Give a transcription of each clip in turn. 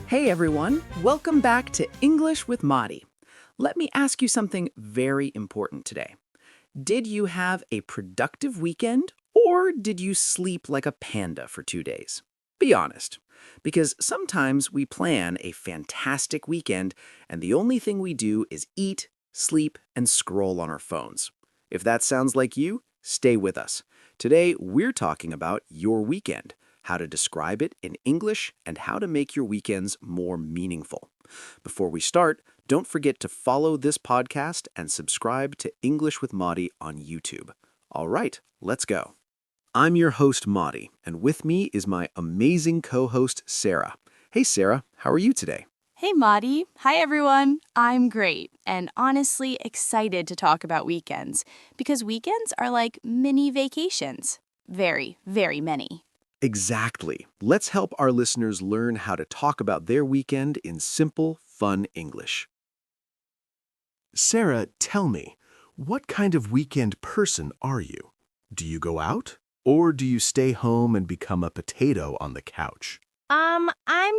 Hey everyone, welcome back to English with Madi. Let me ask you something very important today. Did you have a productive weekend or did you sleep like a panda for 2 days? Be honest, because sometimes we plan a fantastic weekend and the only thing we do is eat, sleep, and scroll on our phones. If that sounds like you, stay with us. Today we're talking about your weekend, how to describe it in English, and how to make your weekends more meaningful. Before we start, don't forget to follow this podcast and subscribe to English with Madi on YouTube. All right, let's go. I'm your host, Madi, and with me is my amazing co-host, Sarah. Hey, Sarah, how are you today? Hey, Madi. Hi, everyone. I'm great and honestly excited to talk about weekends because weekends are like mini vacations. Very, very many. Exactly. Let's help our listeners learn how to talk about their weekend in simple, fun English. Sarah, tell me, what kind of weekend person are you? Do you go out? Or do you stay home and become a potato on the couch? I'm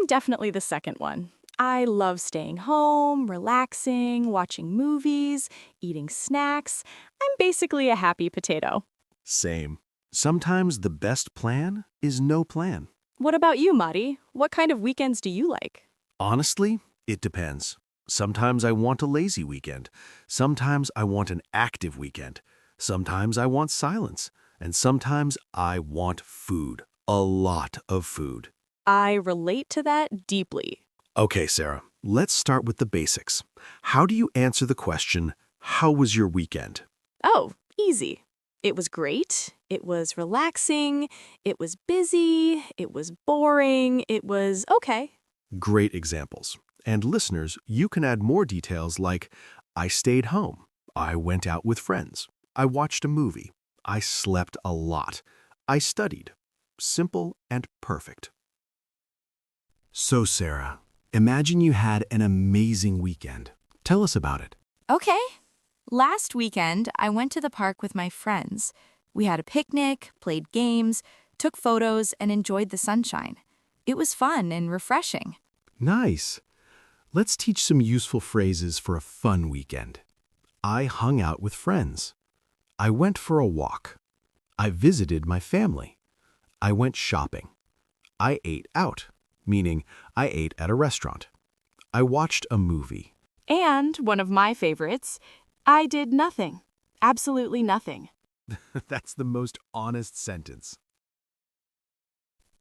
definitely the second one. I love staying home, relaxing, watching movies, eating snacks. I'm basically a happy potato. Same. Sometimes the best plan is no plan. What about you, Madi? What kind of weekends do you like? Honestly, it depends. Sometimes I want a lazy weekend. Sometimes I want an active weekend. Sometimes I want silence. And sometimes I want food. A lot of food. I relate to that deeply. Okay, Sarah, let's start with the basics. How do you answer the question, how was your weekend? Oh, easy. It was great. It was relaxing. It was busy. It was boring. It was okay. Great examples. And listeners, you can add more details like, I stayed home. I went out with friends. I watched a movie. I slept a lot. I studied. Simple and perfect. So, Sarah, imagine you had an amazing weekend. Tell us about it. Okay. Last weekend, I went to the park with my friends. We had a picnic, played games, took photos, and enjoyed the sunshine. It was fun and refreshing. Nice. Let's teach some useful phrases for a fun weekend. I hung out with friends. I went for a walk. I visited my family. I went shopping. I ate out, meaning I ate at a restaurant. I watched a movie. And one of my favorites, I did nothing. Absolutely nothing. That's the most honest sentence.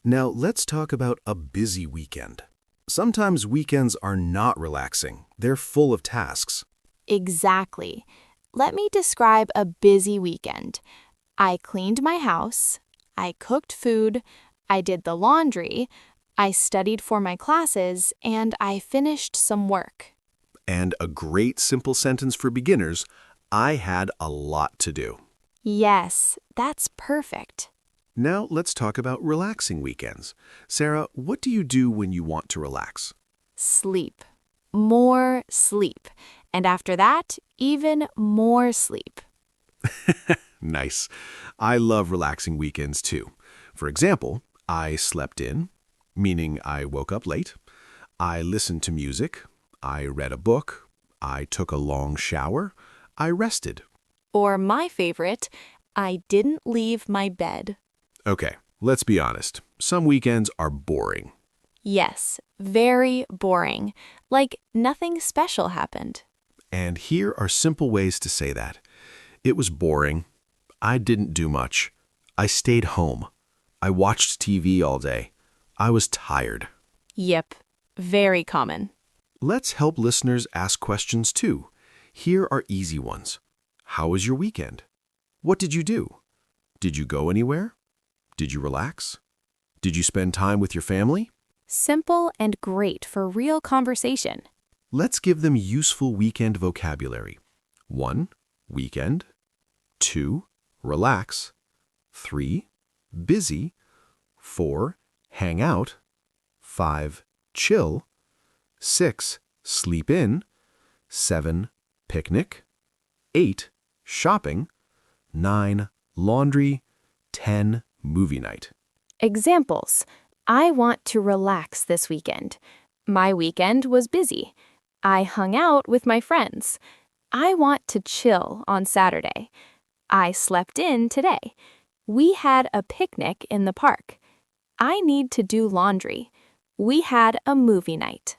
Now let's talk about a busy weekend. Sometimes weekends are not relaxing. They're full of tasks. Exactly. Let me describe a busy weekend. I cleaned my house, I cooked food, I did the laundry, I studied for my classes, and I finished some work. And a great simple sentence for beginners, I had a lot to do. Yes, that's perfect. Now let's talk about relaxing weekends. Sarah, what do you do when you want to relax? Sleep. More sleep. And after that, even more sleep. Nice. I love relaxing weekends too. For example, I slept in, meaning I woke up late. I listened to music. I read a book. I took a long shower. I rested. Or my favorite, I didn't leave my bed. Okay, let's be honest. Some weekends are boring. Yes, very boring. Like nothing special happened. And here are simple ways to say that. It was boring. I didn't do much. I stayed home. I watched TV all day. I was tired. Yep, very common. Let's help listeners ask questions too. Here are easy ones. How was your weekend? What did you do? Did you go anywhere? Did you relax? Did you spend time with your family? Simple and great for real conversation. Let's give them useful weekend vocabulary. 1. Weekend. 2. Relax. 3. Busy. 4. Hang out. 5. Chill. 6. Sleep in. 7. Picnic. 8. Shopping. 9. Laundry. 10. Movie night. Examples. I want to relax this weekend. My weekend was busy. I hung out with my friends. I want to chill on Saturday. I slept in today. We had a picnic in the park. I need to do laundry. We had a movie night.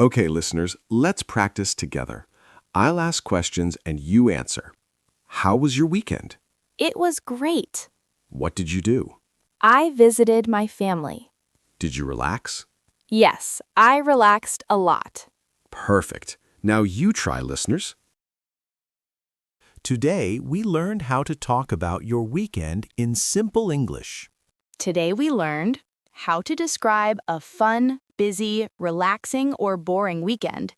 Okay, listeners, let's practice together. I'll ask questions and you answer. How was your weekend? It was great. What did you do? I visited my family. Did you relax? Yes, I relaxed a lot. Perfect. Now you try, listeners. Today, we learned how to talk about your weekend in simple English. Today we learned how to describe a fun, busy, relaxing, or boring weekend,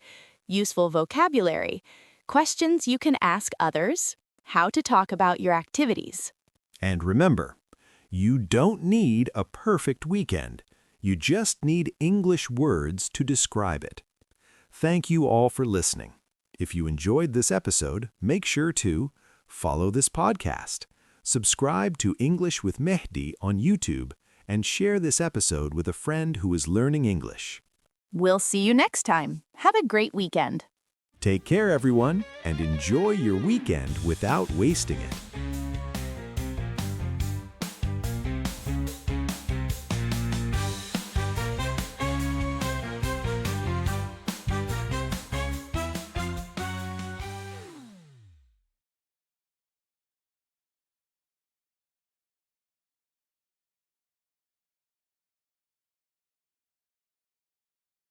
useful vocabulary, questions you can ask others, how to talk about your activities. And remember, you don't need a perfect weekend. You just need English words to describe it. Thank you all for listening. If you enjoyed this episode, make sure to follow this podcast, subscribe to English with Mehdi on YouTube, and share this episode with a friend who is learning English. We'll see you next time. Have a great weekend. Take care, everyone, and enjoy your weekend without wasting it.